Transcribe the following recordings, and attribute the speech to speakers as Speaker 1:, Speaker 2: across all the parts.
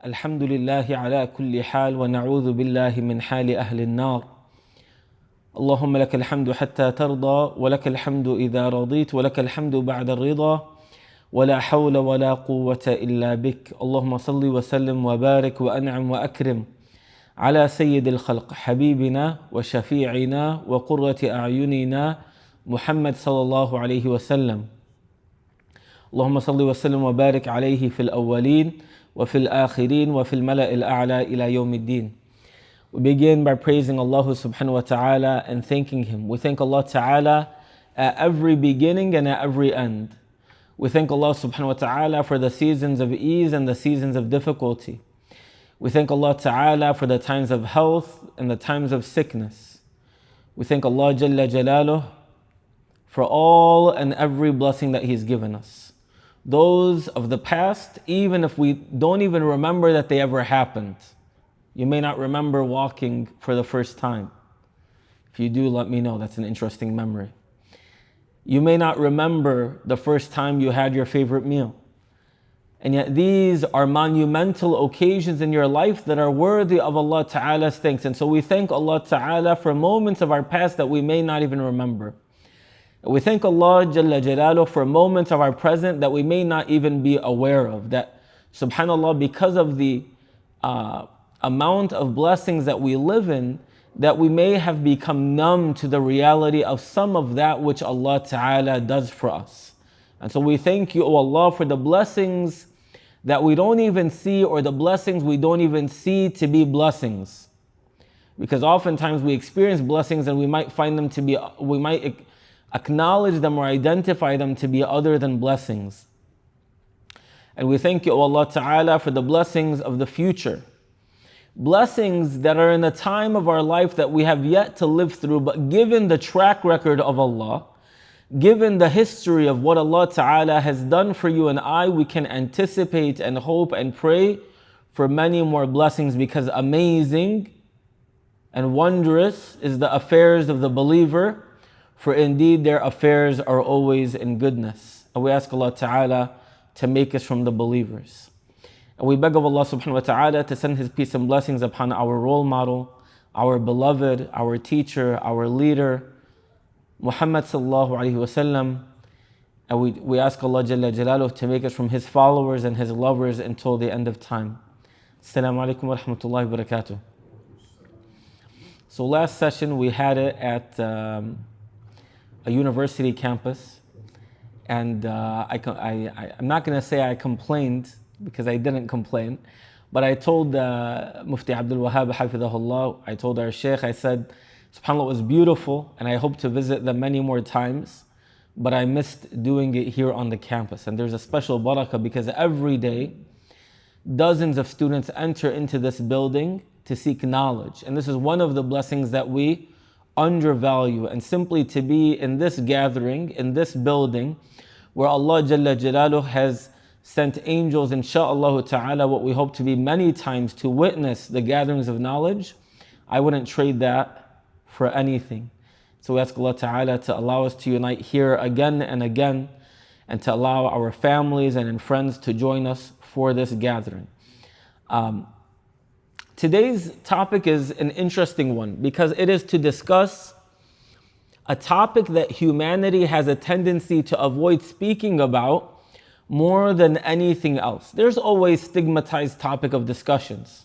Speaker 1: الحمد لله على كل حال ونعوذ بالله من حال أهل النار. اللهم لك الحمد حتى ترضى ولك الحمد إذا رضيت ولك الحمد بعد الرضا ولا حول ولا قوة إلا بك. اللهم صل وسلم وبارك وأنعم وأكرم على سيد الخلق حبيبنا وشفيعنا وقرة أعيننا محمد صلى الله عليه وسلم. اللهم صل وسلم وبارك عليه في الأولين وفي الآخرين وفي الملأ الأعلى إلى يوم الدين. We begin by praising Allah subhanahu wa ta'ala and thanking Him. We thank Allah ta'ala at every beginning and at every end. We thank Allah subhanahu wa ta'ala for the seasons of ease and the seasons of difficulty. We thank Allah ta'ala for the times of health and the times of sickness. We thank Allah Jalla Jalaluh for all and every blessing that He's given us. Those of the past, even if we don't even remember that they ever happened. You may not remember walking for the first time. If you do, let me know. That's an interesting memory. You may not remember the first time you had your favorite meal. And yet these are monumental occasions in your life that are worthy of Allah Ta'ala's thanks. And so we thank Allah Ta'ala for moments of our past that we may not even remember. We thank Allah Jalla Jalaluh for moments of our present that we may not even be aware of. That, subhanAllah, because of the amount of blessings that we live in, that we may have become numb to the reality of some of that which Allah Ta'ala does for us. And so we thank you, O Allah, for the blessings that we don't even see, or the blessings we don't even see to be blessings. Because oftentimes we experience blessings and we might find them to be, we might acknowledge them or identify them to be other than blessings. And we thank you, O Allah Ta'ala, for the blessings of the future. Blessings that are in a time of our life that we have yet to live through, but given the track record of Allah, given the history of what Allah Ta'ala has done for you and I, we can anticipate and hope and pray for many more blessings, because amazing and wondrous is the affairs of the believer, for indeed their affairs are always in goodness. And we ask Allah Ta'ala to make us from the believers. And we beg of Allah subhanahu wa ta'ala to send His peace and blessings upon our role model, our beloved, our teacher, our leader, Muhammad sallallahu alayhi wa sallam. And we ask Allah Jalla Jalaluh to make us from His followers and His lovers until the end of time. Assalamu alaikum wa rahmatullahi wa barakatuh. So last session we had it at a university campus, and I'm not going to say I complained, because I didn't complain, but I told Mufti Abdul Wahab Hafidahullah, I told our Shaykh, I said, subhanAllah, it was beautiful and I hope to visit them many more times, but I missed doing it here on the campus. And there's a special baraka because every day dozens of students enter into this building to seek knowledge, and this is one of the blessings that we undervalue. And simply to be in this gathering, in this building, where Allah Jalla Jalaluh has sent angels, insha'Allah ta'ala, what we hope to be many times, to witness the gatherings of knowledge, I wouldn't trade that for anything. So we ask Allah Ta'ala to allow us to unite here again and again, and to allow our families and friends to join us for this gathering. Today's topic is an interesting one, because it is to discuss a topic that humanity has a tendency to avoid speaking about more than anything else. There's always stigmatized topic of discussions.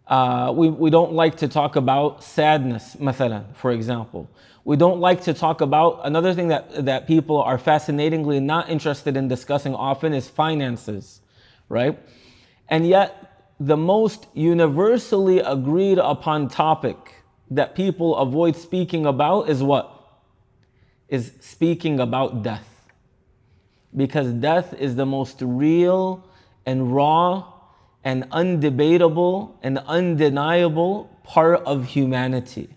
Speaker 1: We don't like to talk about sadness, mathalan, for example. We don't like to talk about, another thing that people are fascinatingly not interested in discussing often is finances, right? And yet, the most universally agreed upon topic that people avoid speaking about is what? Is speaking about death. Because death is the most real and raw and undebatable and undeniable part of humanity.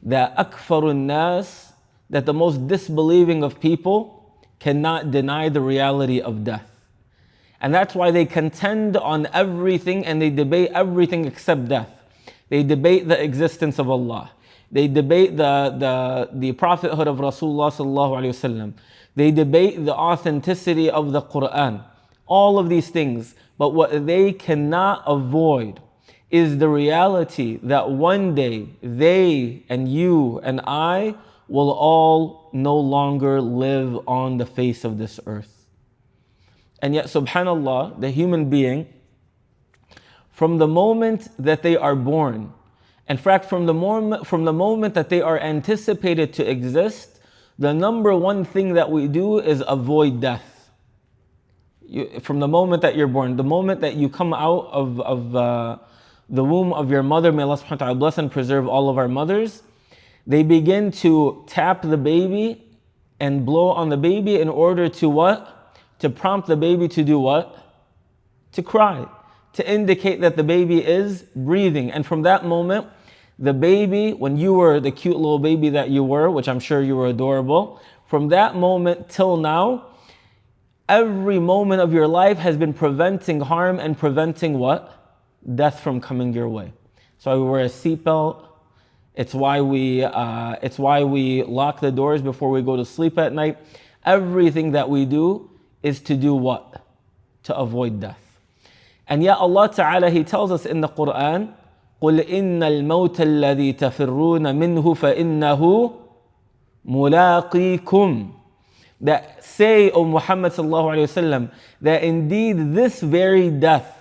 Speaker 1: That akfarun nas, that the most disbelieving of people cannot deny the reality of death. And that's why they contend on everything and they debate everything except death. They debate the existence of Allah. They debate the prophethood of Rasulullah sallallahu alaihi wasallam. They debate the authenticity of the Quran. All of these things. But what they cannot avoid is the reality that one day they and you and I will all no longer live on the face of this earth. And yet, subhanAllah, the human being, from the moment that they are born, in fact, from the moment that they are anticipated to exist, the number one thing that we do is avoid death. From the moment that you're born, the moment that you come out of the womb of your mother, may Allah subhanahu wa ta'ala bless and preserve all of our mothers, they begin to tap the baby and blow on the baby in order to what? To prompt the baby to do what? To cry, to indicate that the baby is breathing. And from that moment, the baby, when you were the cute little baby that you were, which I'm sure you were adorable, from that moment till now, every moment of your life has been preventing harm and preventing what? Death from coming your way. So we wear a seatbelt. It's why we lock the doors before we go to sleep at night. Everything that we do is to do what? To avoid death. And yet Allah Ta'ala, He tells us in the Quran, قُلْ إِنَّ الْمَوْتَ الَّذِي تَفِرُّونَ مِنْهُ فَإِنَّهُ مُلَاقِيكُمْ. That say, O Muhammad sallallahu alayhi wasallam, that indeed this very death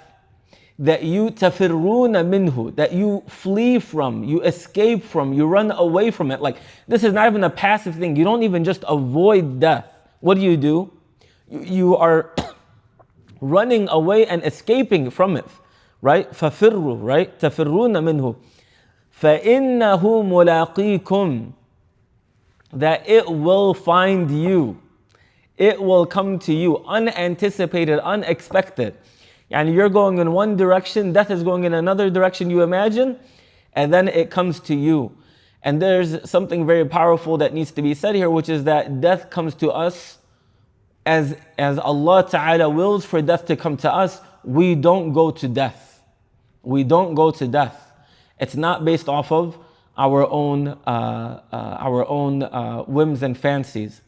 Speaker 1: that you tafirruna minhu, that you flee from, you escape from, you run away from it. Like, this is not even a passive thing. You don't even just avoid death. What do? You are running away and escaping from it, right? Fafirru, right? Tafirruna minhu. فَإِنَّهُ مُلَاقِيكُمْ. That it will find you. It will come to you, unanticipated, unexpected. And you're going in one direction, death is going in another direction you imagine, and then it comes to you. And there's something very powerful that needs to be said here, which is that death comes to us as Allah Ta'ala wills for death to come to us. We don't go to death. We don't go to death. It's not based off of our own whims and fancies.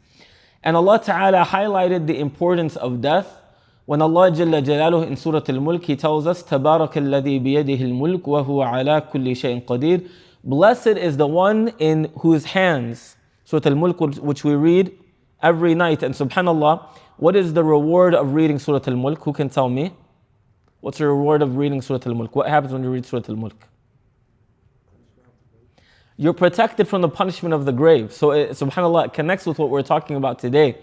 Speaker 1: And Allah Ta'ala highlighted the importance of death when Allah Jalla Jalaluhu in Surah Al-Mulk, He tells us, تَبَارَكَ الَّذِي بِيَدِهِ الْمُلْكُ وَهُوَ عَلَى كُلِّ شَيْءٍ قَدِيرٌ. Blessed is the one in whose hands, Surah Al-Mulk, which we read every night. And subhanAllah, what is the reward of reading Surah Al-Mulk? Who can tell me? What's the reward of reading Surah Al-Mulk? What happens when you read Surah Al-Mulk? You're protected from the punishment of the grave. So subhanAllah, it connects with what we're talking about today.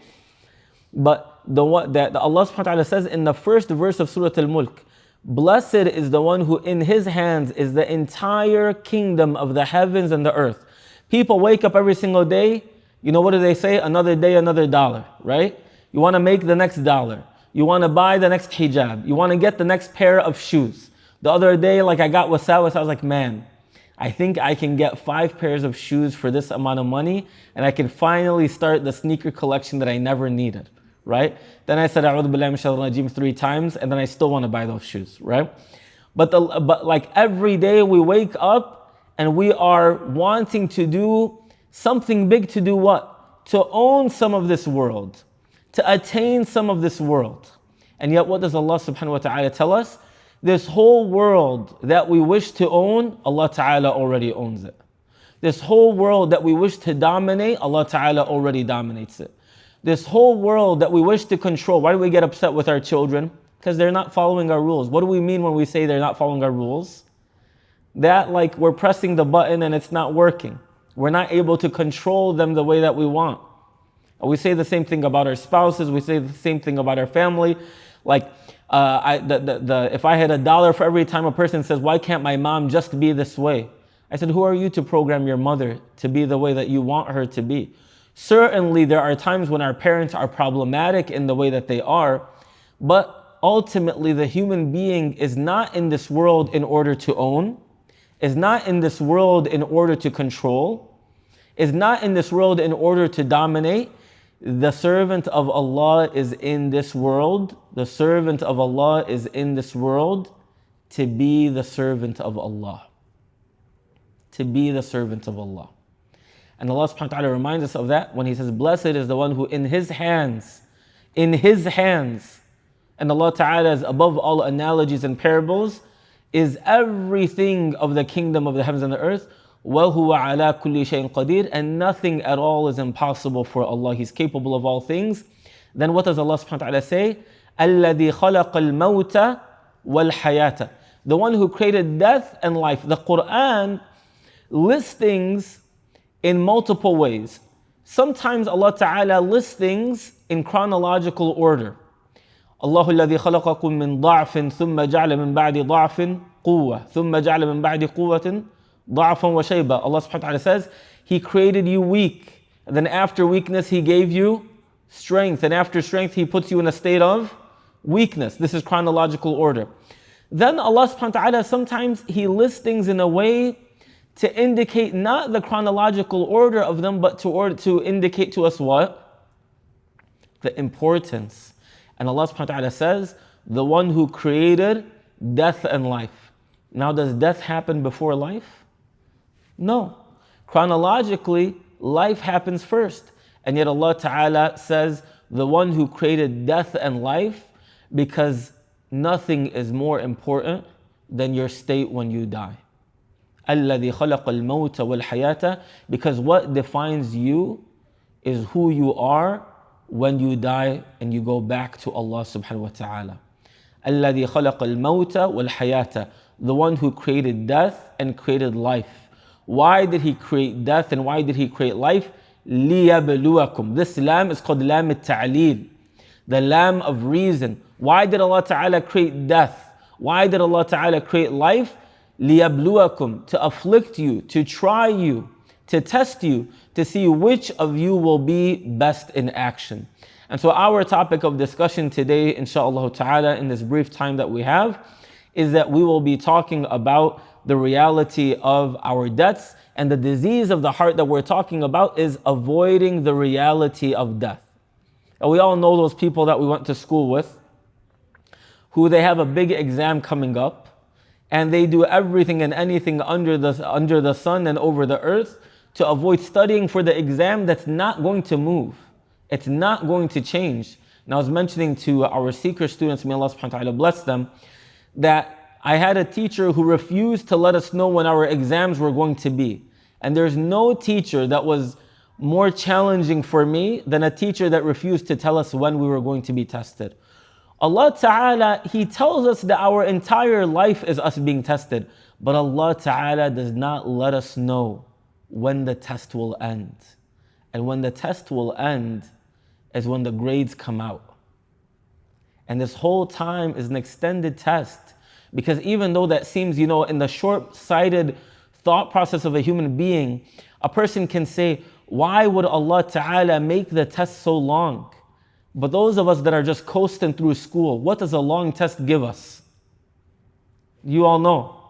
Speaker 1: But Allah subhanahu wa ta'ala says in the first verse of Surah Al-Mulk, blessed is the one who in his hands is the entire kingdom of the heavens and the earth. People wake up every single day, you know what do they say? Another day, another dollar, right? You want to make the next dollar. You want to buy the next hijab. You want to get the next pair of shoes. The other day, like I got wasawis, I was like, man, I think I can get 5 pairs of shoes for this amount of money, and I can finally start the sneaker collection that I never needed. Right? Then I said A'udhu billahi minash shaitanir rajeem 3 times, and then I still want to buy those shoes, right? But like every day we wake up and we are wanting to do something big. To do what? To own some of this world, to attain some of this world. And yet what does Allah subhanahu wa ta'ala tell us? This whole world that we wish to own, Allah Ta'ala already owns it. This whole world that we wish to dominate, Allah Ta'ala already dominates it. This whole world that we wish to control. Why do we get upset with our children? Because they're not following our rules. What do we mean when we say they're not following our rules? That like we're pressing the button and it's not working. We're not able to control them the way that we want. We say the same thing about our spouses. We say the same thing about our family. Like if I had $1 for every time a person says, why can't my mom just be this way? I said, who are you to program your mother to be the way that you want her to be? Certainly there are times when our parents are problematic in the way that they are, but ultimately the human being is not in this world in order to own, is not in this world in order to control, is not in this world in order to dominate. The servant of Allah is in this world. The servant of Allah is in this world to be the servant of Allah. To be the servant of Allah. And Allah subhanahu wa ta'ala reminds us of that when He says, blessed is the one who in his hands, and Allah Ta'ala is above all analogies and parables, is everything of the kingdom of the heavens and the earth. وَهُوَ عَلَى كُلِّ شَيْءٍ قَدِيرٍ, and nothing at all is impossible for Allah. He's capable of all things. Then what does Allah subhanahu wa ta'ala say? الَّذِي خَلَقَ الْمَوْتَ وَالْحَيَاةَ, the one who created death and life. The Quran lists things in multiple ways. Sometimes Allah Ta'ala lists things in chronological order. الله الذي خلقكم من ضعف ثم جعل من بعد ضعف قوة ثم جعل من بعد قوة ضعفا وشيبة. Allah subhanahu wa ta'ala says, He created you weak, and then after weakness He gave you strength, and after strength He puts you in a state of weakness. This is chronological order. Then Allah subhanahu wa ta'ala, sometimes He lists things in a way to indicate not the chronological order of them, but to indicate to us what? The importance. And Allah subhanahu wa ta'ala says, the one who created death and life. Now, does death happen before life? No. Chronologically, life happens first. And yet Allah Ta'ala says, the one who created death and life, because nothing is more important than your state when you die. الَّذِي خَلَقَ الْمَوْتَ وَالْحَيَاةَ, because what defines you is who you are when you die and you go back to Allah subhanahu wa ta'ala. الَّذِي خَلَقَ الْمَوْتَ وَالْحَيَاةَ, the one who created death and created life. Why did He create death and why did He create life? لِيَبْلُوَكُمْ. This lam is called lam al-ta'leel, the lam of reason. Why did Allah Ta'ala create death? Why did Allah Ta'ala create life? لِيَبْلُوَكُمْ, to afflict you, to try you, to test you, to see which of you will be best in action. And so our topic of discussion today, inshaAllah ta'ala, in this brief time that we have, is that we will be talking about the reality of our deaths, and the disease of the heart that we're talking about is avoiding the reality of death. And we all know those people that we went to school with, who they have a big exam coming up, and they do everything and anything under the sun and over the earth to avoid studying for the exam that's not going to move. It's not going to change. And I was mentioning to our seeker students, may Allah subhanahu wa ta'ala bless them, that I had a teacher who refused to let us know when our exams were going to be. And there's no teacher that was more challenging for me than a teacher that refused to tell us when we were going to be tested. Allah Ta'ala, He tells us that our entire life is us being tested, but Allah Ta'ala does not let us know when the test will end. And when the test will end is when the grades come out. And this whole time is an extended test, because even though that seems, in the short-sighted thought process of a human being, a person can say, why would Allah Ta'ala make the test so long? But those of us that are just coasting through school, what does a long test give us? You all know.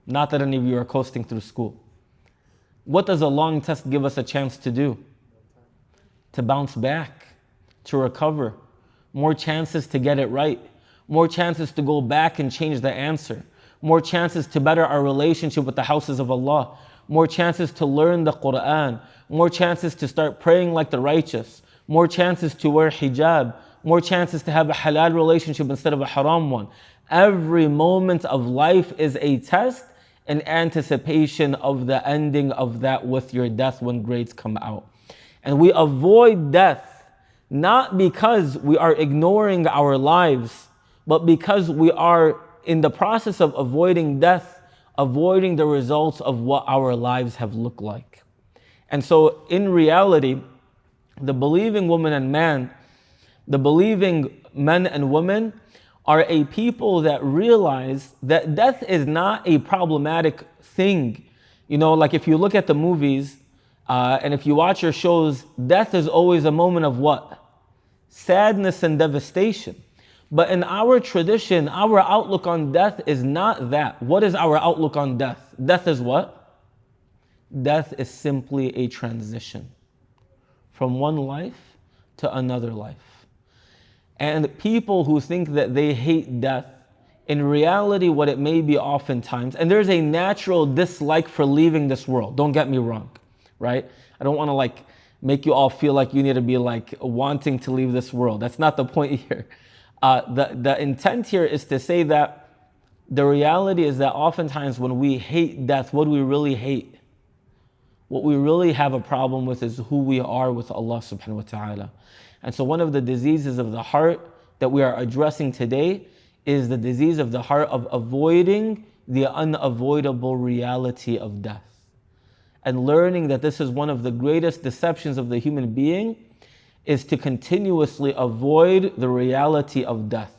Speaker 1: Not that any of you are coasting through school. What does a long test give us a chance to do? To bounce back, to recover, more chances to get it right, more chances to go back and change the answer, more chances to better our relationship with the houses of Allah, more chances to learn the Quran, more chances to start praying like the righteous, more chances to wear hijab, more chances to have a halal relationship instead of a haram one. Every moment of life is a test in anticipation of the ending of that with your death when grades come out. And we avoid death not because we are ignoring our lives, but because we are in the process of avoiding death, avoiding the results of what our lives have looked like. And so in reality, the believing woman and man, the believing men and women are a people that realize that death is not a problematic thing. Like if you look at the movies and if you watch your shows, death is always a moment of what? Sadness and devastation. But in our tradition, our outlook on death is not that. What is our outlook on death? Death is what? Death is simply a transition from one life to another life. And people who think that they hate death, in reality what it may be oftentimes, and there's a natural dislike for leaving this world, don't get me wrong, right? I don't want to make you all feel like you need to be wanting to leave this world. That's not the point here. The intent here is to say that the reality is that oftentimes when we hate death, what do we really hate? What we really have a problem with is who we are with Allah subhanahu wa ta'ala. And so one of the diseases of the heart that we are addressing today is the disease of the heart of avoiding the unavoidable reality of death. And learning that this is one of the greatest deceptions of the human being is to continuously avoid the reality of death.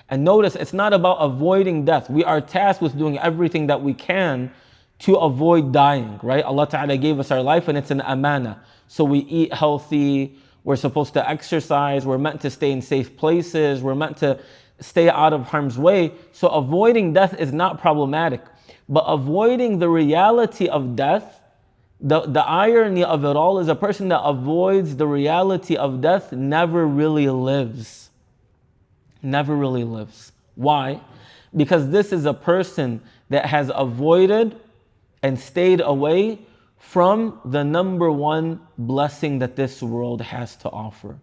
Speaker 1: And notice, it's not about avoiding death. We are tasked with doing everything that we can to avoid dying, right? Allah Ta'ala gave us our life and it's an amana. So we eat healthy, we're supposed to exercise, we're meant to stay in safe places, we're meant to stay out of harm's way. So avoiding death is not problematic. But avoiding the reality of death, the irony of it all is a person that avoids the reality of death never really lives. Never really lives. Why? Because this is a person that has avoided and stayed away from the number one blessing that this world has to offer.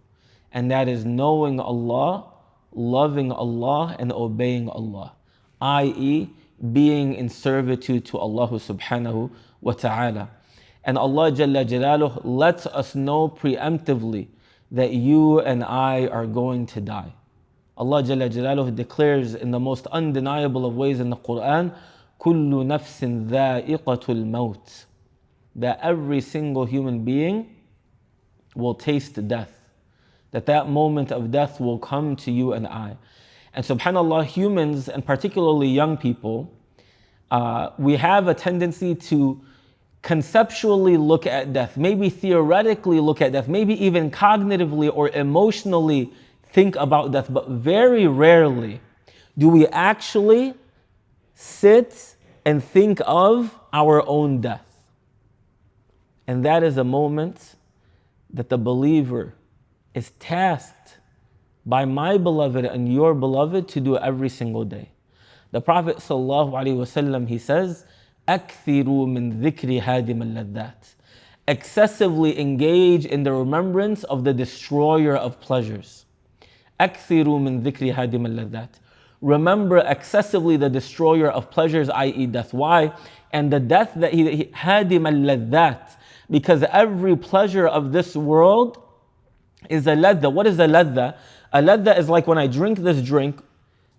Speaker 1: And that is knowing Allah, loving Allah, and obeying Allah. I.e., being in servitude to Allah subhanahu wa ta'ala. And Allah Jalla Jalaluh lets us know preemptively that you and I are going to die. Allah Jalla Jalaluh declares in the most undeniable of ways in the Quran, كُلُّ نَفْسٍ ذَائِقَةُ الْمَوْتِ, that every single human being will taste death. That moment of death will come to you and I. And subhanAllah, humans, and particularly young people, we have a tendency to conceptually look at death, maybe theoretically look at death, maybe even cognitively or emotionally think about death, but very rarely do we actually sit and think of our own death. And that is a moment that the believer is tasked by my beloved and your beloved to do every single day. The Prophet ﷺ, he says, أَكْثِرُوا مِن ذِكْرِ هَادِمَ اللَّذَّاتِ, excessively engage in the remembrance of the destroyer of pleasures. أَكْثِرُوا مِن ذِكْرِ هَادِمَ اللَّذَّاتِ, remember excessively the destroyer of pleasures, i.e. death. Why? And the death that he هَادِمَ اللَّذَّاتِ, because every pleasure of this world is a ladda. What is a ladda? A ladda is like when I drink this drink,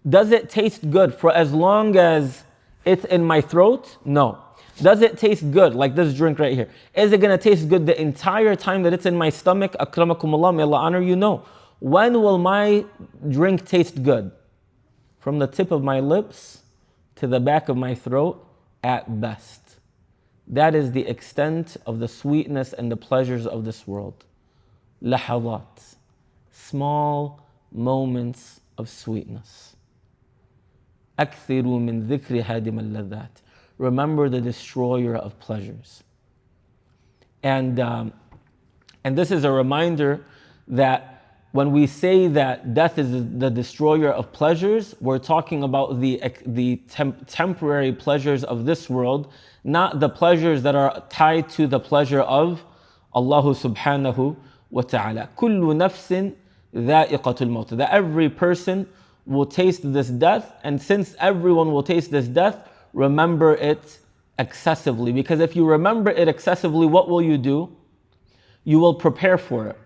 Speaker 1: does it taste good for as long as it's in my throat? No. Does it taste good, like this drink right here? Is it going to taste good the entire time that it's in my stomach? Akramakumullah, may Allah honor you? No. When will my drink taste good? From the tip of my lips to the back of my throat at best. That is the extent of the sweetness and the pleasures of this world. Lahadat, small moments of sweetness. أكثروا من ذكر هادم اللذات, remember the destroyer of pleasures. And this is a reminder that when we say that death is the destroyer of pleasures, we're talking about the temporary pleasures of this world, not the pleasures that are tied to the pleasure of Allah subhanahu wa ta'ala. كُلُّ نَفْسٍ ذَائِقَةُ الْمَوْتِ, that every person will taste this death, and since everyone will taste this death, remember it excessively. Because if you remember it excessively, what will you do? You will prepare for it.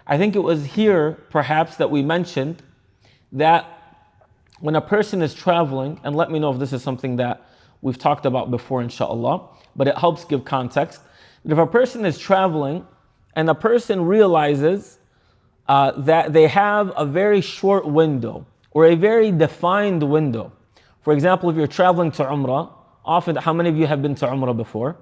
Speaker 1: I think it was here, perhaps, that we mentioned that when a person is traveling, and let me know if this is something that we've talked about before, inshallah, but it helps give context, that if a person is traveling and a person realizes that they have a very short window or a very defined window. For example, if you're traveling to Umrah, often, how many of you have been to Umrah before?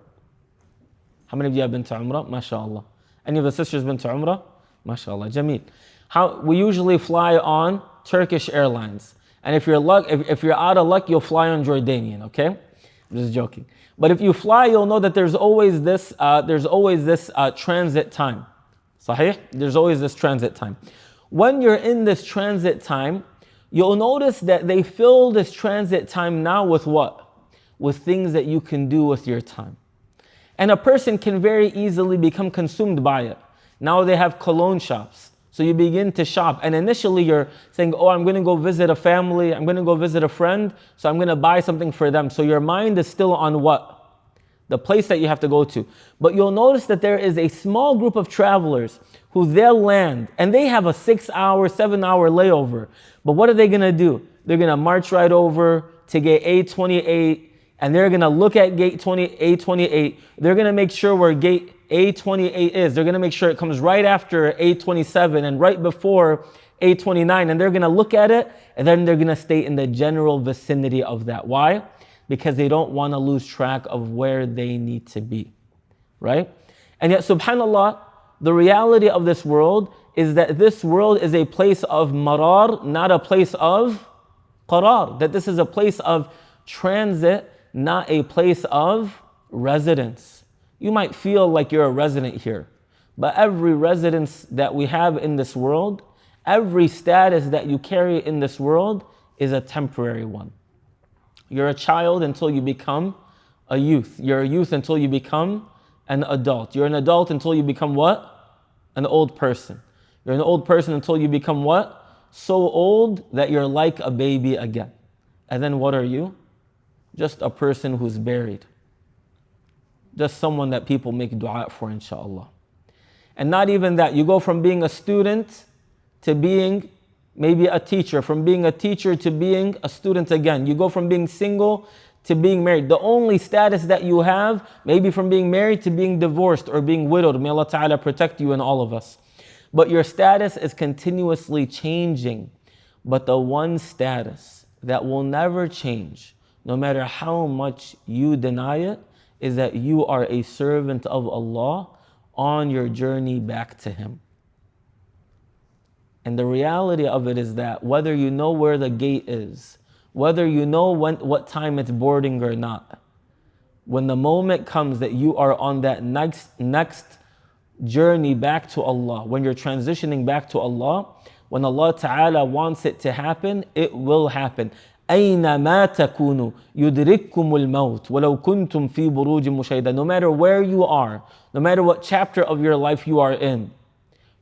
Speaker 1: How many of you have been to Umrah? MashaAllah. Any of the sisters been to Umrah? MashaAllah. Jameel. We usually fly on Turkish Airlines. And if you're out of luck, you'll fly on Jordanian, okay? I'm just joking. But if you fly, you'll know that there's always this transit time. Sahih? There's always this transit time. When you're in this transit time, you'll notice that they fill this transit time now with what? With things that you can do with your time. And a person can very easily become consumed by it. Now they have cologne shops. So you begin to shop. And initially you're saying, oh, I'm going to go visit a family. I'm going to go visit a friend. So I'm going to buy something for them. So your mind is still on what? The place that you have to go to. But you'll notice that there is a small group of travelers who they'll land and they have a 6-hour, 7-hour layover. But what are they going to do? They're going to march right over to gate A28 and they're going to look at gate A28. They're going to make sure where gate A28 is. They're going to make sure it comes right after A27 and right before A29. And they're going to look at it and then they're going to stay in the general vicinity of that. Why? Because they don't want to lose track of where they need to be, right? And yet, subhanAllah, the reality of this world is that this world is a place of marar, not a place of qarar. That this is a place of transit, not a place of residence. You might feel like you're a resident here, but every residence that we have in this world, every status that you carry in this world is a temporary one. You're a child until you become a youth. You're a youth until you become an adult. You're an adult until you become what? An old person. You're an old person until you become what? So old that you're like a baby again. And then what are you? Just a person who's buried. Just someone that people make dua for, inshallah. And not even that. You go from being a student to being maybe a teacher, from being a teacher to being a student again. You go from being single to being married. The only status that you have, maybe from being married to being divorced or being widowed. May Allah Ta'ala protect you and all of us. But your status is continuously changing. But the one status that will never change, no matter how much you deny it, is that you are a servant of Allah on your journey back to Him. And the reality of it is that whether you know where the gate is, whether you know what time it's boarding or not, when the moment comes that you are on that next journey back to Allah, when you're transitioning back to Allah, when Allah Ta'ala wants it to happen, it will happen. أَيْنَمَا تَكُونُوا يُدْرِككُمُ الْمَوْتِ وَلَوْ كُنْتُمْ فِي بُرُوجٍ مُشَيَّدَةٍ. No matter where you are, no matter what chapter of your life you are in,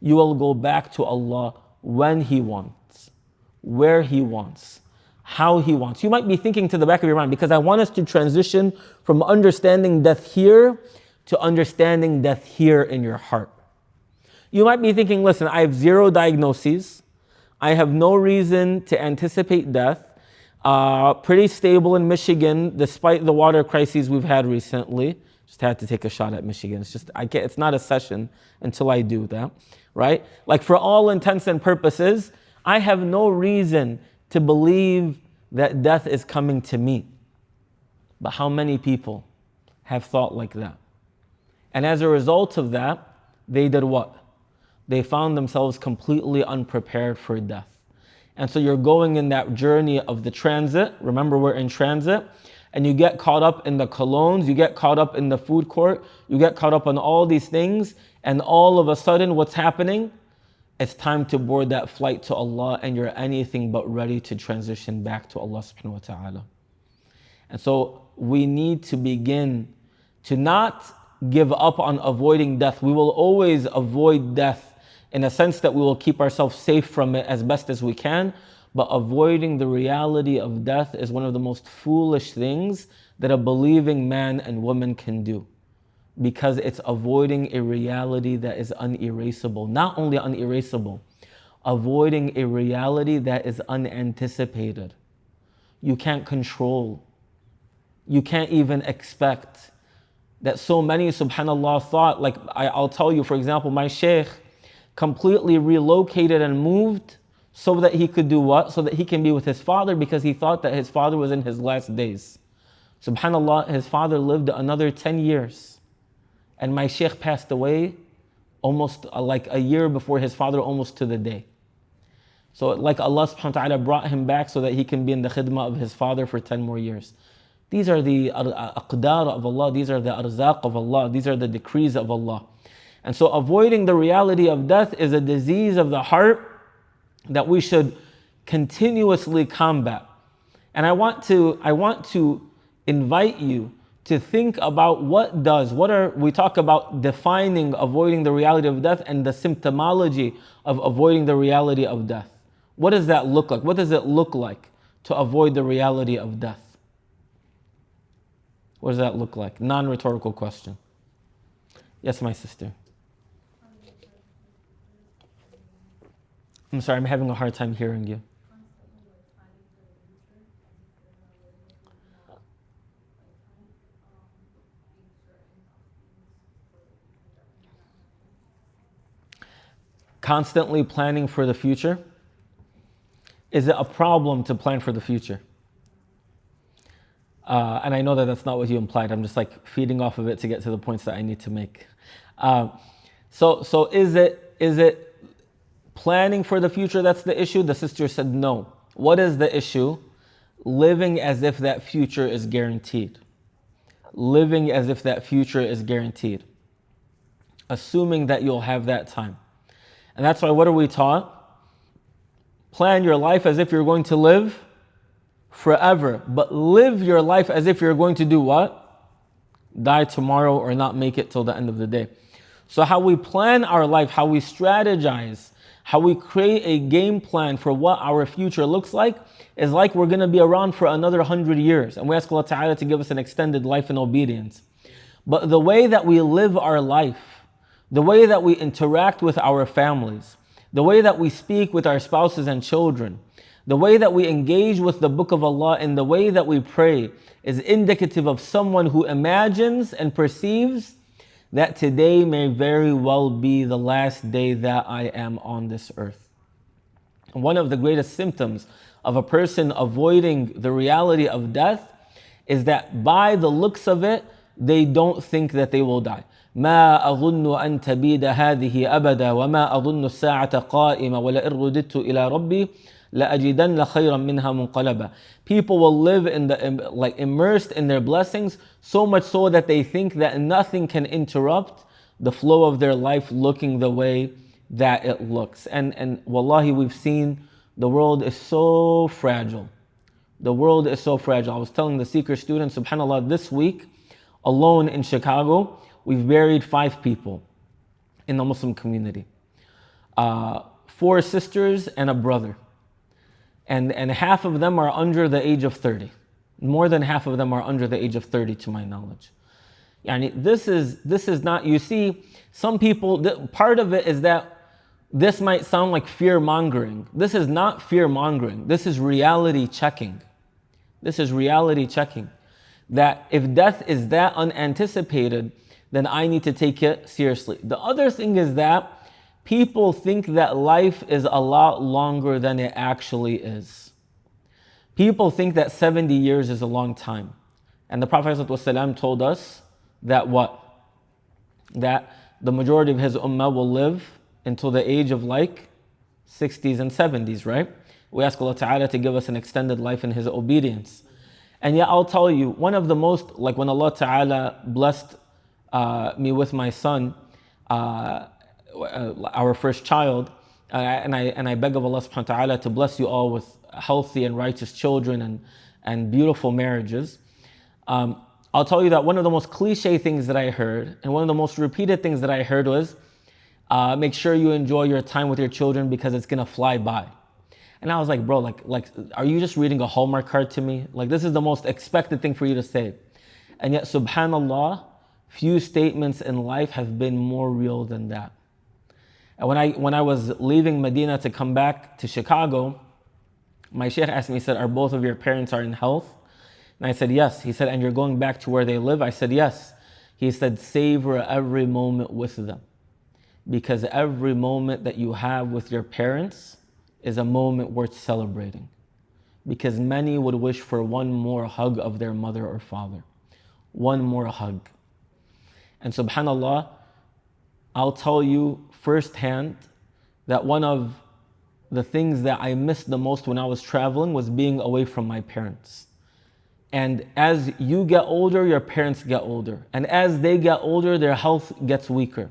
Speaker 1: you will go back to Allah when He wants, where He wants, how He wants. You might be thinking to the back of your mind, because I want us to transition from understanding death here to understanding death here in your heart. You might be thinking, listen, I have 0 diagnoses. I have no reason to anticipate death. Pretty stable in Michigan, despite the water crises we've had recently. Just had to take a shot at Michigan. It's not a session until I do that, right? Like, for all intents and purposes, I have no reason to believe that death is coming to me. But how many people have thought like that? And as a result of that, they did what? They found themselves completely unprepared for death. And so you're going in that journey of the transit. Remember, we're in transit. And you get caught up in the colognes, you get caught up in the food court, you get caught up on all these things, and all of a sudden, what's happening? It's time to board that flight to Allah, and you're anything but ready to transition back to Allah subhanahu wa ta'ala. And so we need to begin to not give up on avoiding death. We will always avoid death in a sense that we will keep ourselves safe from it as best as we can. But avoiding the reality of death is one of the most foolish things that a believing man and woman can do, because it's avoiding a reality that is unerasable. Not only unerasable, avoiding a reality that is unanticipated. You can't control. You can't even expect. That so many, subhanAllah, thought, like I'll tell you, for example, my shaykh completely relocated and moved so that he could do what? So that he can be with his father, because he thought that his father was in his last days. SubhanAllah, his father lived another 10 years. And my shaykh passed away almost like a year before his father, almost to the day. So like Allah subhanahu wa ta'ala brought him back so that he can be in the khidmah of his father for 10 more years. These are the aqdar of Allah. These are the arzaq of Allah. These are the decrees of Allah. And so avoiding the reality of death is a disease of the heart that we should continuously combat. And I want to invite you to think about we talk about defining avoiding the reality of death and the symptomology of avoiding the reality of death. What does that look like? What does it look like to avoid the reality of death? What does that look like? Non-rhetorical question. Yes, my sister. I'm sorry, I'm having a hard time hearing you. Constantly planning for the future? Is it a problem to plan for the future? And I know that that's not what you implied. I'm just like feeding off of it to get to the points that I need to make. So is it planning for the future that's the issue? The sister said no. What is the issue? Living as if that future is guaranteed. Living as if that future is guaranteed. Assuming that you'll have that time. And that's why what are we taught? Plan your life as if you're going to live forever. But live your life as if you're going to do what? Die tomorrow or not make it till the end of the day. So how we plan our life, how we strategize, how we create a game plan for what our future looks like is like we're going to be around for another 100 years. And we ask Allah Ta'ala to give us an extended life in obedience. But the way that we live our life, the way that we interact with our families, the way that we speak with our spouses and children, the way that we engage with the Book of Allah and the way that we pray is indicative of someone who imagines and perceives that today may very well be the last day that I am on this earth. And one of the greatest symptoms of a person avoiding the reality of death is that by the looks of it, they don't think that they will die. ما أظن أن تبيد هذه أبدا وما أظن الساعة قائمة ولئن رددت إلى ربي لأجدن خيرا منها منقلبا. People will live immersed in their blessings, so much so that they think that nothing can interrupt the flow of their life looking the way that it looks. And wallahi, we've seen the world is so fragile. The world is so fragile. I was telling the Seeker students, subhanAllah, this week alone in Chicago, we've buried 5 people in the Muslim community. 4 sisters and a brother. And half of them are under the age of 30. More than half of them are under the age of 30 to my knowledge. Yani this is not, you see, some people, part of it is that this might sound like fear mongering. This is not fear mongering. This is reality checking. This is reality checking. That if death is that unanticipated, then I need to take it seriously. The other thing is that people think that life is a lot longer than it actually is. People think that 70 years is a long time. And the Prophet ﷺ told us that what? That the majority of his ummah will live until the age of 60s and 70s, right? We ask Allah Ta'ala to give us an extended life in His obedience. And yet I'll tell you, one of the most, when Allah Ta'ala blessed me with my son, our first child, and I beg of Allah subhanahu wa ta'ala to bless you all with healthy and righteous children and beautiful marriages. I'll tell you that one of the most cliche things that I heard, and one of the most repeated things that I heard was, make sure you enjoy your time with your children because it's gonna fly by. And I was like, bro, are you just reading a Hallmark card to me? This is the most expected thing for you to say. And yet, subhanAllah, few statements in life have been more real than that. And when I was leaving Medina to come back to Chicago, my Shaykh asked me, he said, are both of your parents are in health? And I said, yes. He said, and you're going back to where they live? I said, yes. He said, savor every moment with them. Because every moment that you have with your parents is a moment worth celebrating. Because many would wish for one more hug of their mother or father. One more hug. And subhanAllah, I'll tell you firsthand that one of the things that I missed the most when I was traveling was being away from my parents. And as you get older, your parents get older. And as they get older, their health gets weaker.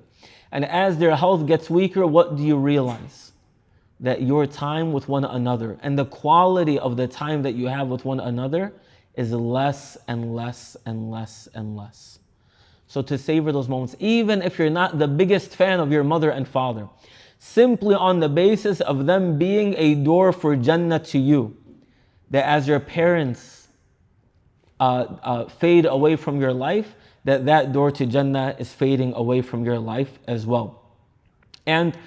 Speaker 1: And as their health gets weaker, what do you realize? That your time with one another and the quality of the time that you have with one another is less and less and less and less. So to savor those moments, even if you're not the biggest fan of your mother and father, simply on the basis of them being a door for Jannah to you, that as your parents fade away from your life, that door to Jannah is fading away from your life as well. And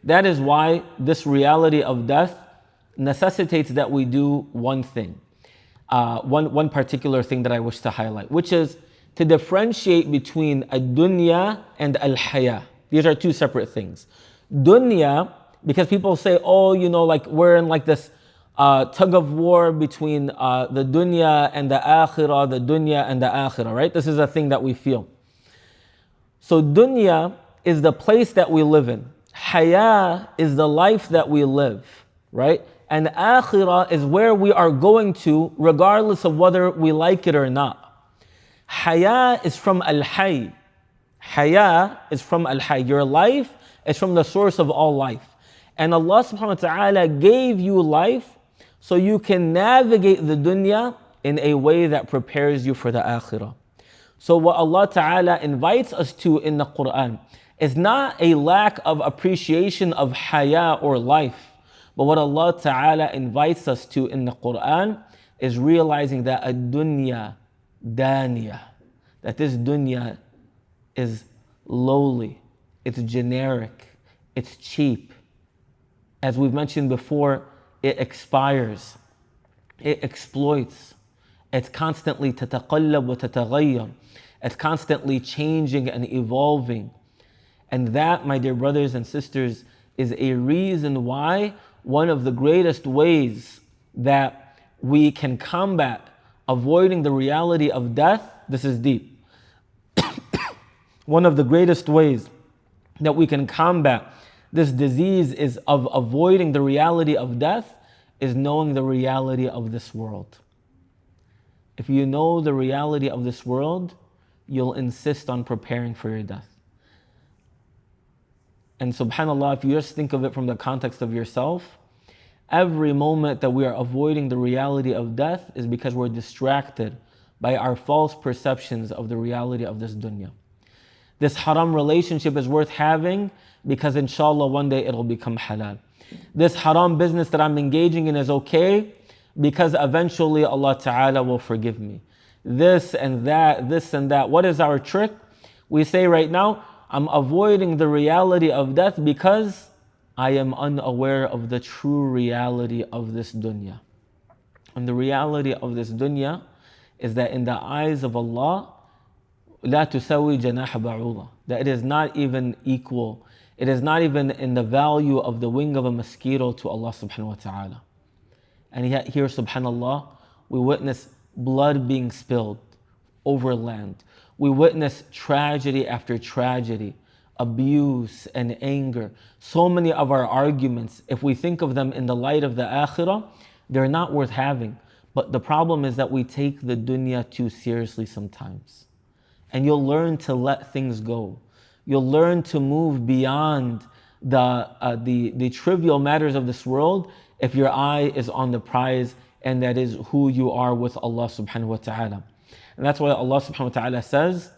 Speaker 1: that is why this reality of death necessitates that we do one thing. One particular thing that I wish to highlight, which is to differentiate between Dunya and al-haya. These are two separate things. Dunya, because people say, oh, like we're in like this tug of war between the dunya and the akhirah, the dunya and the akhirah, right? This is a thing that we feel. So dunya is the place that we live in. Haya is the life that we live, right? And akhirah is where we are going to, regardless of whether we like it or not. Haya is from al-hayy. Haya is from al-hayy. Your life is from the source of all life. And Allah subhanahu wa ta'ala gave you life so you can navigate the dunya in a way that prepares you for the akhirah. So what Allah ta'ala invites us to in the Quran is not a lack of appreciation of haya or life, but what Allah ta'ala invites us to in the Quran is realizing that ad-dunya daniya, that this dunya is lowly, it's generic, it's cheap. As we've mentioned before, it expires, it exploits, it's constantly tataqallab wa tataghayyar, it's constantly changing and evolving. And that, my dear brothers and sisters, is a reason why one of the greatest ways that we can combat avoiding the reality of death, this is deep. One of the greatest ways that we can combat this disease is of avoiding the reality of death is knowing the reality of this world. If you know the reality of this world, you'll insist on preparing for your death. And subhanAllah, if you just think of it from the context of yourself, every moment that we are avoiding the reality of death is because we're distracted by our false perceptions of the reality of this dunya. This haram relationship is worth having because inshallah one day it'll become halal. This haram business that I'm engaging in is okay because eventually Allah Ta'ala will forgive me. This and that. What is our trick? We say right now, I'm avoiding the reality of death because I am unaware of the true reality of this dunya. And the reality of this dunya is that in the eyes of Allah, لا تسوي جناح بعوضة, that it is not even equal. It is not even in the value of the wing of a mosquito to Allah subhanahu wa ta'ala. And yet here, subhanallah, we witness blood being spilled over land. We witness tragedy after tragedy, abuse and anger. So many of our arguments, if we think of them in the light of the akhirah, they're not worth having. But the problem is that we take the dunya too seriously sometimes. And you'll learn to let things go. You'll learn to move beyond the trivial matters of this world if your eye is on the prize, and that is who you are with Allah subhanahu wa ta'ala. And that's why Allah subhanahu wa ta'ala says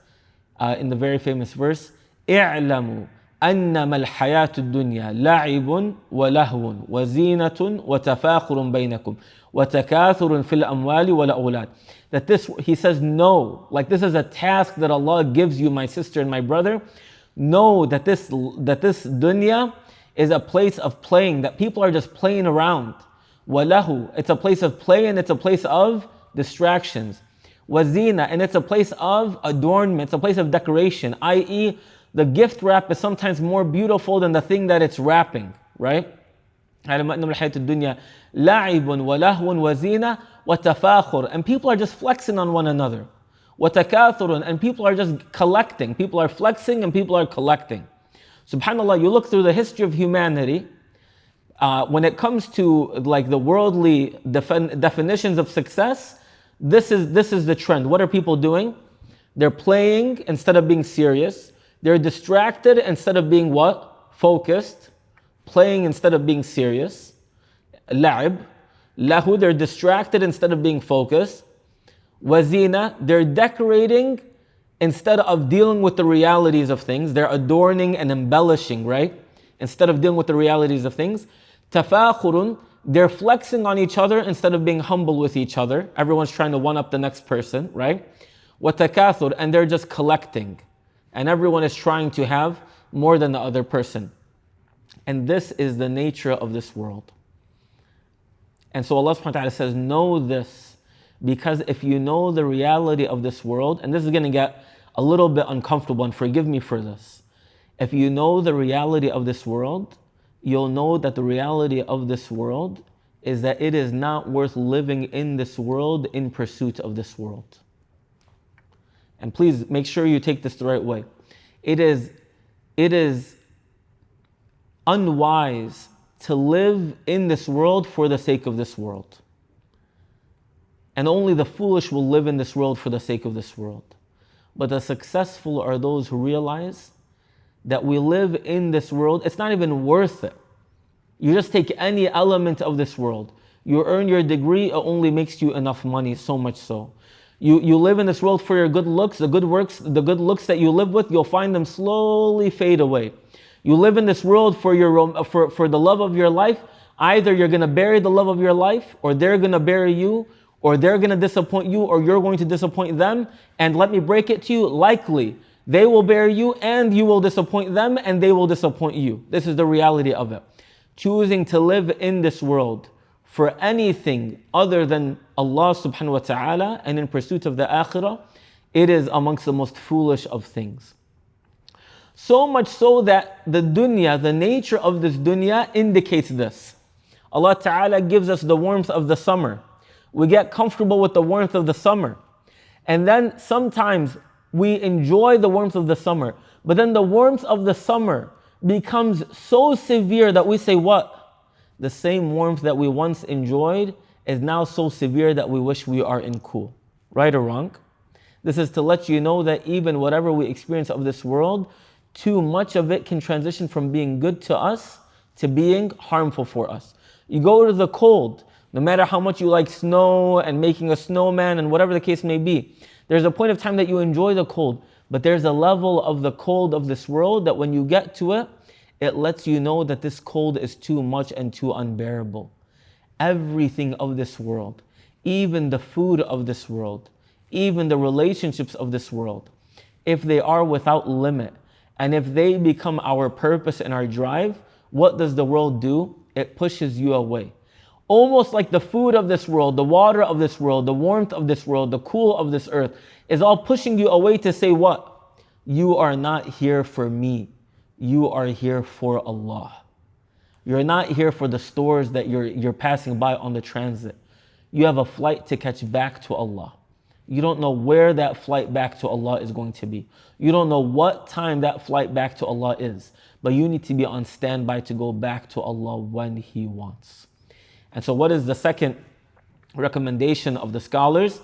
Speaker 1: in the very famous verse, اعلموا أنما الحياة الدنيا لعب ولهو وزينة وتفاخر بينكم وتكاثر في الأموال والأولاد. That this, he says, no, like this is a task that Allah gives you, my sister and my brother. Know that this dunya is a place of playing, that people are just playing around. Walahu, it's a place of play and it's a place of distractions. Wazina, and it's a place of adornment, it's a place of decoration, i.e., the gift wrap is sometimes more beautiful than the thing that it's wrapping, right? لعب ولهو وزينة وتفاخر, and people are just flexing on one another. وتكاثر, and people are just collecting. People are flexing and people are collecting. SubhanAllah, you look through the history of humanity, when it comes to like the worldly definitions of success, this is the trend. What are people doing? They're playing instead of being serious. They're distracted instead of being what? Focused. Playing instead of being serious. La'ib. Lahu, they're distracted instead of being focused. Wazina, they're decorating instead of dealing with the realities of things. They're adorning and embellishing, right? Instead of dealing with the realities of things. Tafakhurun, they're flexing on each other instead of being humble with each other. Everyone's trying to one up the next person, right? Watakathur, and they're just collecting. And everyone is trying to have more than the other person. And this is the nature of this world. And so Allah subhanahu wa ta'ala says, know this, because if you know the reality of this world, and this is going to get a little bit uncomfortable, and forgive me for this. If you know the reality of this world, you'll know that the reality of this world is that it is not worth living in this world in pursuit of this world. And please make sure you take this the right way. It is unwise to live in this world for the sake of this world. And only the foolish will live in this world for the sake of this world. But the successful are those who realize that we live in this world, it's not even worth it. You just take any element of this world. You earn your degree, it only makes you enough money, so much so. You live in this world for your good looks, the good looks that you live with, you'll find them slowly fade away. You live in this world for the love of your life. Either you're going to bury the love of your life, or they're going to bury you, or they're going to disappoint you, or you're going to disappoint them. And let me break it to you, likely they will bury you and you will disappoint them and they will disappoint you. This is the reality of it. Choosing to live in this world for anything other than Allah subhanahu wa ta'ala and in pursuit of the Akhirah, it is amongst the most foolish of things. So much so that the dunya, the nature of this dunya indicates this. Allah Ta'ala gives us the warmth of the summer. We get comfortable with the warmth of the summer. And then sometimes we enjoy the warmth of the summer. But then the warmth of the summer becomes so severe that we say, what? The same warmth that we once enjoyed is now so severe that we wish we are in cool. Right or wrong? This is to let you know that even whatever we experience of this world, too much of it can transition from being good to us to being harmful for us. You go to the cold, no matter how much you like snow and making a snowman and whatever the case may be, there's a point of time that you enjoy the cold, but there's a level of the cold of this world that when you get to it, it lets you know that this cold is too much and too unbearable. Everything of this world, even the food of this world, even the relationships of this world, if they are without limit, and if they become our purpose and our drive, what does the world do? It pushes you away. Almost like the food of this world, the water of this world, the warmth of this world, the cool of this earth is all pushing you away to say what? You are not here for me. You are here for Allah. You're not here for the stores that you're passing by on the transit. You have a flight to catch back to Allah. You don't know where that flight back to Allah is going to be. You don't know what time that flight back to Allah is. But you need to be on standby to go back to Allah when He wants. And so what is the second recommendation of the scholars?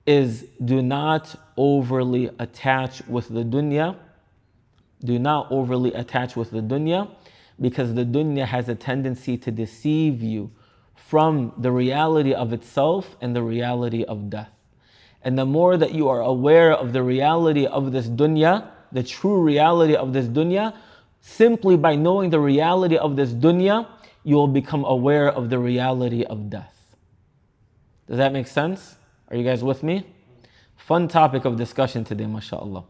Speaker 1: Is do not overly attach with the dunya. Do not overly attach with the dunya, because the dunya has a tendency to deceive you from the reality of itself and the reality of death. And the more that you are aware of the reality of this dunya, the true reality of this dunya, simply by knowing the reality of this dunya, you will become aware of the reality of death. Does that make sense? Are you guys with me? Fun topic of discussion today, mashallah.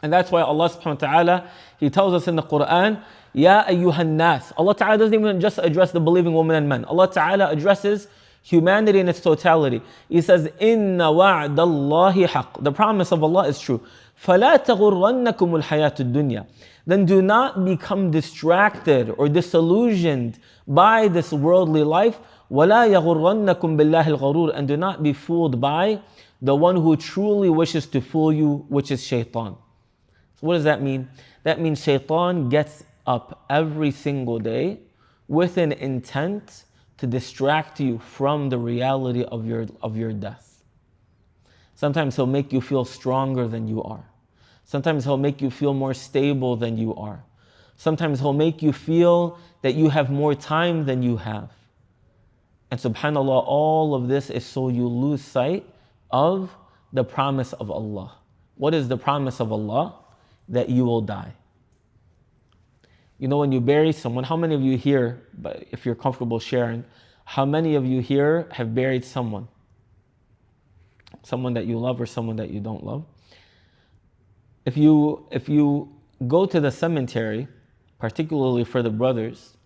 Speaker 1: And that's why Allah subhanahu wa ta'ala, He tells us in the Quran, Ya ayyuhan nas. Allah Ta'ala doesn't even just address the believing women and men. Allah Ta'ala addresses humanity in its totality. He says, Inna wa'dallahi haqq. The promise of Allah is true. فَلَا تَغُرَّنَّكُمُ الْحَيَاةُ الدُّنْيَا. Then do not become distracted or disillusioned by this worldly life. وَلَا يَغُرَّنَّكُمْ بِاللَّهِ الْغَرُورِ. And do not be fooled by the one who truly wishes to fool you, which is Shaytan. So what does that mean? That means Shaytan gets up every single day with an intent to distract you from the reality of your death. Sometimes he'll make you feel stronger than you are. Sometimes he'll make you feel more stable than you are. Sometimes he'll make you feel that you have more time than you have. And subhanAllah, all of this is so you lose sight of the promise of Allah. What is the promise of Allah? That you will die. You know, when you bury someone, how many of you here, but if you're comfortable sharing, how many of you here have buried someone? Someone that you love or someone that you don't love? If you go to the cemetery, particularly for the brothers,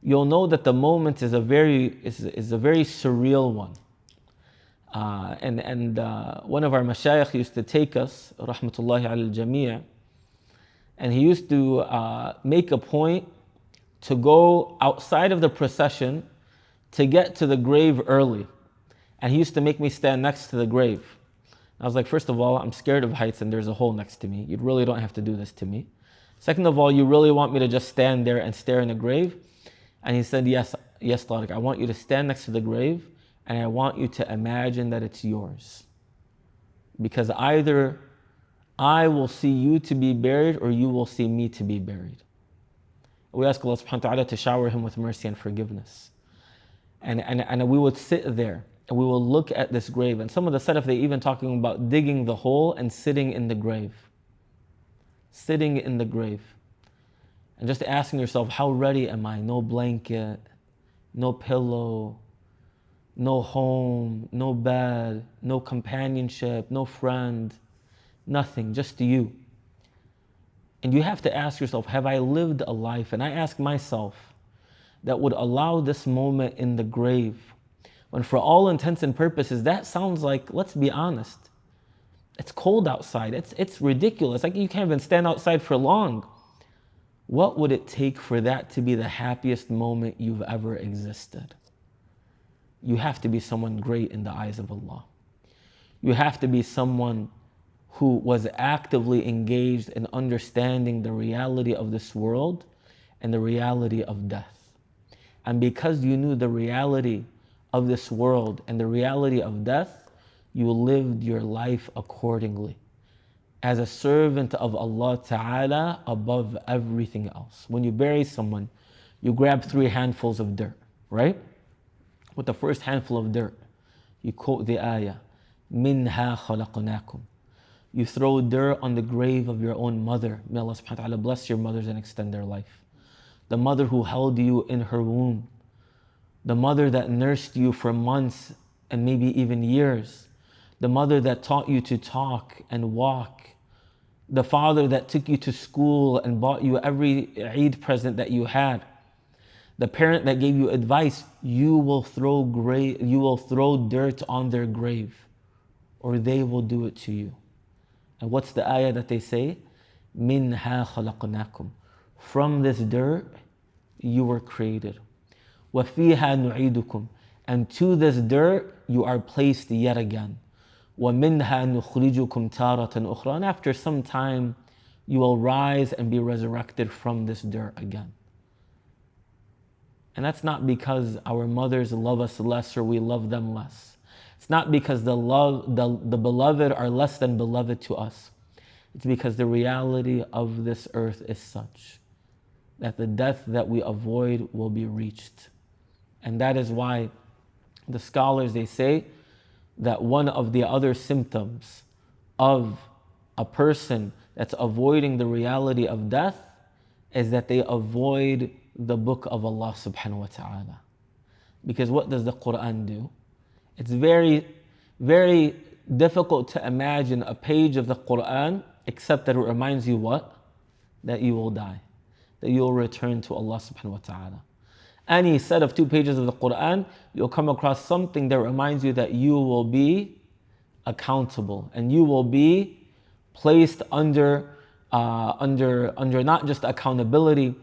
Speaker 1: you'll know that the moment is a very surreal one. And one of our mashayikh used to take us, rahmatullahi al jamia, and he used to make a point to go outside of the procession to get to the grave early. And he used to make me stand next to the grave. I was like, first of all, I'm scared of heights and there's a hole next to me. You really don't have to do this to me. Second of all, you really want me to just stand there and stare in the grave? And he said, yes, Tariq, I want you to stand next to the grave and I want you to imagine that it's yours. Because either I will see you to be buried or you will see me to be buried. We ask Allah subhanahu wa ta'ala to shower him with mercy and forgiveness. And we would sit there and we will look at this grave. And some of the Salaf, they even talking about digging the hole and sitting in the grave. Sitting in the grave. And just asking yourself, how ready am I? No blanket, no pillow, no home, no bed, no companionship, no friend, nothing, just you. And you have to ask yourself, have I lived a life? And I ask myself, that would allow this moment in the grave, when for all intents and purposes, that sounds like, let's be honest, it's cold outside, it's ridiculous, like you can't even stand outside for long. What would it take for that to be the happiest moment you've ever existed? You have to be someone great in the eyes of Allah. You have to be someone who was actively engaged in understanding the reality of this world and the reality of death. And because you knew the reality of this world and the reality of death, you lived your life accordingly as a servant of Allah Ta'ala above everything else. When you bury someone, you grab 3 handfuls of dirt, right? With the first handful of dirt, you quote the ayah, مِنْهَا خَلَقْنَاكُمْ. You throw dirt on the grave of your own mother. May Allah subhanahu wa ta'ala bless your mothers and extend their life. The mother who held you in her womb. The mother that nursed you for months and maybe even years. The mother that taught you to talk and walk. The father that took you to school and bought you every Eid present that you had. The parent that gave you advice, you will throw dirt on their grave, or they will do it to you. And what's the ayah that they say? مِنْهَا خَلَقْنَاكُمْ. From this dirt, you were created. وَفِيهَا نُعِيدُكُمْ. And to this dirt, you are placed yet again. وَمِنْهَا نُخْرِجُكُمْ تَارَةً أُخْرَى. And after some time, you will rise and be resurrected from this dirt again. And that's not because our mothers love us less or we love them less. It's not because the beloved are less than beloved to us. It's because the reality of this earth is such that the death that we avoid will be reached. And that is why the scholars, they say that one of the other symptoms of a person that's avoiding the reality of death is that they avoid the book of Allah subhanahu wa ta'ala. Because what does the Quran do? It's very, very difficult to imagine a page of the Quran except that it reminds you what? That you will die. That you will return to Allah subhanahu wa ta'ala. Any set of 2 pages of the Quran, you'll come across something that reminds you that you will be accountable and you will be placed under not just accountability,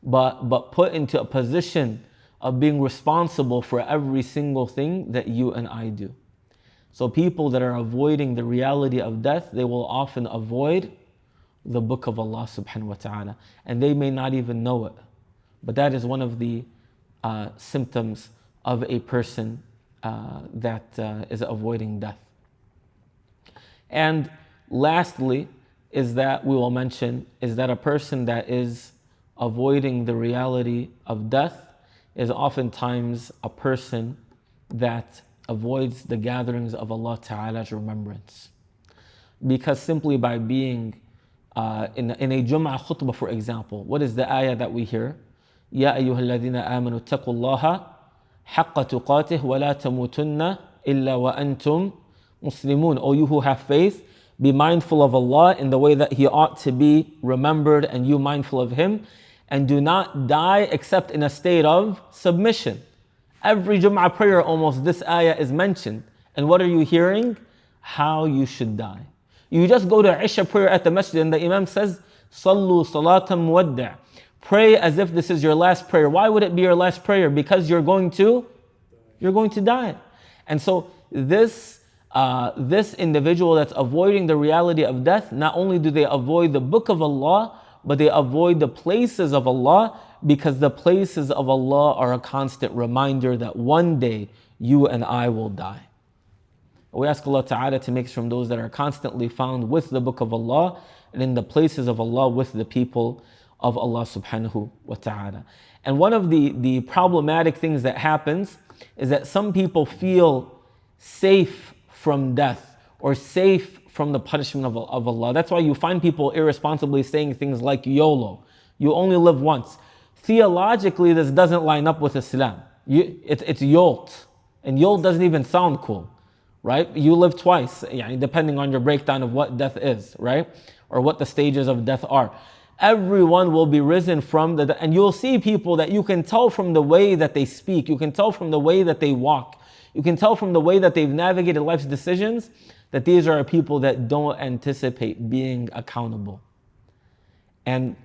Speaker 1: but put into a position of being responsible for every single thing that you and I do. So people that are avoiding the reality of death, they will often avoid the book of Allah subhanahu wa ta'ala. And they may not even know it. But that is one of the symptoms of a person that is avoiding death. And lastly, is that we will mention, is that a person that is avoiding the reality of death is oftentimes a person that avoids the gatherings of Allah Ta'ala's remembrance. Because simply by being in a Jum'ah khutbah, for example, what is the ayah that we hear? Ya ayyuha alladhina amanu taqullaha haqqa tuqatih wa la tamutunna illa wa antum muslimun. O you who have faith, be mindful of Allah in the way that He ought to be remembered, and you mindful of Him, and do not die except in a state of submission. Every Jum'ah prayer almost this ayah is mentioned. And what are you hearing? How you should die. You just go to Isha prayer at the masjid and the Imam says, Sallu salatan muwadda'. Pray as if this is your last prayer. Why would it be your last prayer? Because you're going to die. And so this individual that's avoiding the reality of death, not only do they avoid the book of Allah, but they avoid the places of Allah, because the places of Allah are a constant reminder that one day you and I will die. We ask Allah Ta'ala to make us from those that are constantly found with the book of Allah and in the places of Allah with the people of Allah Subhanahu wa Ta'ala. And one of the problematic things that happens is that some people feel safe from death or safe from the punishment of Allah. That's why you find people irresponsibly saying things like YOLO. You only live once. Theologically, this doesn't line up with Islam. It's YOLT. And YOLT doesn't even sound cool, right? You live twice, depending on your breakdown of what death is, right? Or what the stages of death are. Everyone will be risen from and you'll see people that you can tell from the way that they speak. You can tell from the way that they walk. You can tell from the way that they've navigated life's decisions that these are people that don't anticipate being accountable. And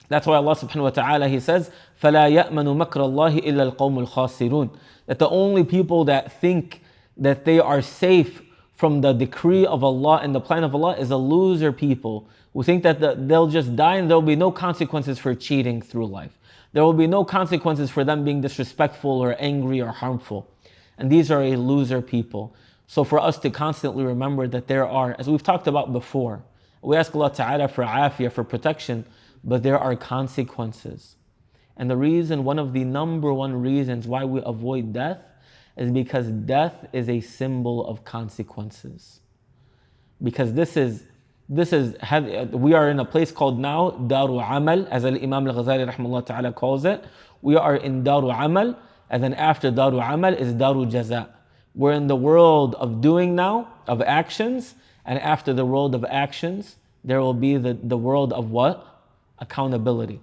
Speaker 1: that's why Allah subhanahu wa ta'ala, He says, فَلَا يَأْمَنُ مَكْرَ اللَّهِ إِلَّا الْقَوْمُ الْخَاسِرُونَ. That the only people that think that they are safe from the decree of Allah and the plan of Allah is a loser people who think that they'll just die and there will be no consequences for cheating through life. There will be no consequences for them being disrespectful or angry or harmful. And these are a loser people. So for us to constantly remember that there are, as we've talked about before, we ask Allah Ta'ala for afiyah, for protection, but there are consequences. And the reason, one of the number one reasons why we avoid death is because death is a symbol of consequences. Because we are in a place called now Daru Amal, as Imam al-Ghazali rahimahullah ta'ala calls it. We are in Daru Amal, and then after Daru Amal is Daru Jaza. We're in the world of doing now, of actions, and after the world of actions, there will be the world of what? Accountability.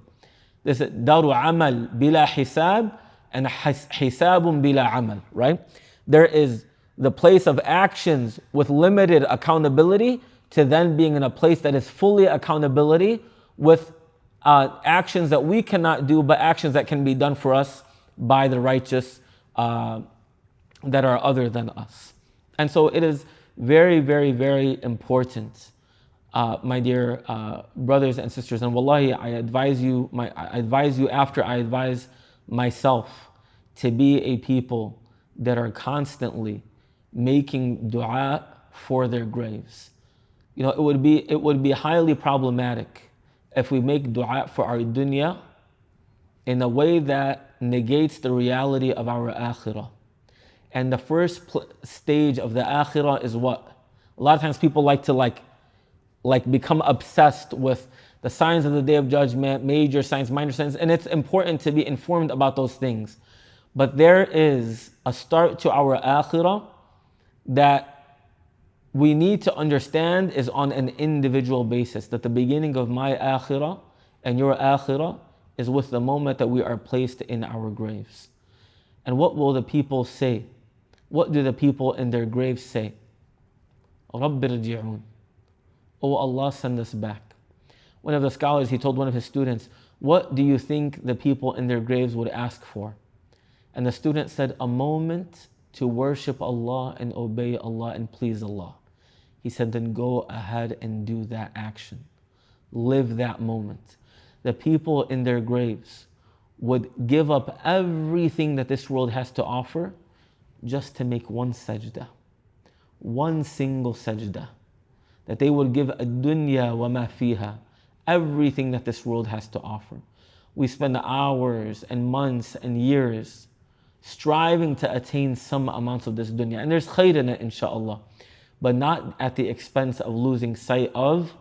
Speaker 1: This is Daru Amal bila hisab and hisabun bila amal, right? There is the place of actions with limited accountability to then being in a place that is fully accountability with actions that we cannot do, but actions that can be done for us by the righteous that are other than us. And so it is very, very, very important, my dear brothers and sisters. And wallahi, I advise you after I advise myself to be a people that are constantly making dua for their graves. It would be highly problematic if we make dua for our dunya in a way that negates the reality of our akhirah. And the first stage of the akhirah is what? A lot of times people like to become obsessed with the signs of the Day of Judgment, major signs, minor signs, and it's important to be informed about those things. But there is a start to our akhirah that we need to understand is on an individual basis, that the beginning of my akhirah and your akhirah is with the moment that we are placed in our graves. And what will the people say? What do the people in their graves say? رَبِّ رْجِعُونَ. Oh Allah, send us back. One of the scholars, he told one of his students, what do you think the people in their graves would ask for? And the student said, a moment to worship Allah and obey Allah and please Allah. He said, then go ahead and do that action. Live that moment. The people in their graves would give up everything that this world has to offer just to make one sajda. One single sajda. That they would give a dunya wa ma fiha, everything that this world has to offer. We spend hours and months and years striving to attain some amounts of this dunya. And there's khair in it, inshaAllah, but not at the expense of losing sight of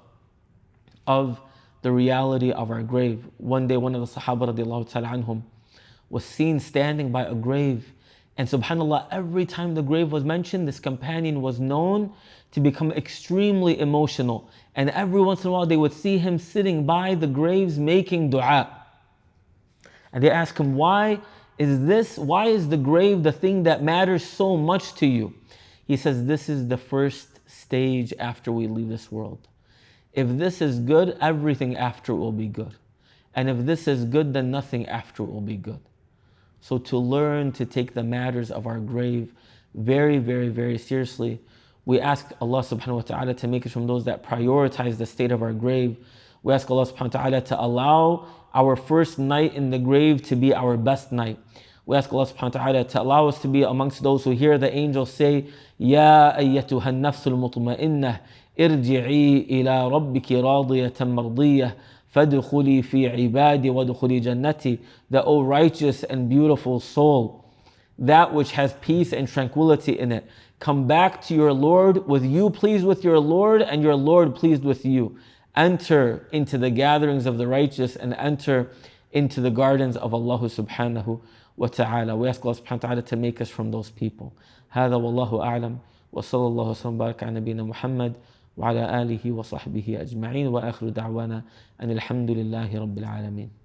Speaker 1: the reality of our grave. One day, one of the Sahaba radiallahu ta'ala anhum was seen standing by a grave. And subhanAllah, every time the grave was mentioned, this companion was known to become extremely emotional. And every once in a while, they would see him sitting by the graves making dua. And they ask him, why is the grave the thing that matters so much to you? He says, this is the first stage after we leave this world. If this is good, everything after will be good. And if this is good, then nothing after will be good. So to learn to take the matters of our grave very, very, very seriously, we ask Allah subhanahu wa ta'ala to make us from those that prioritize the state of our grave. We ask Allah subhanahu wa ta'ala to allow our first night in the grave to be our best night. We ask Allah subhanahu wa ta'ala to allow us to be amongst those who hear the angels say, Ya ayyatuha an-nafsul mutma'innah, irji'i ila rabbiki radiyatan mardiyah, فَادْخُلِي فِي عِبَادِي وَادْخُلِي جَنَّتِي. That, O righteous and beautiful soul, that which has peace and tranquility in it, come back to your Lord with you pleased with your Lord and your Lord pleased with you. Enter into the gatherings of the righteous and enter into the gardens of Allah subhanahu wa ta'ala. We ask Allah subhanahu wa ta'ala to make us from those people. هذا والله أعلم وصلى الله وسلم وبارك على نبينا محمد وعلى آله وصحبه أجمعين وآخر دعوانا أن الحمد لله رب العالمين.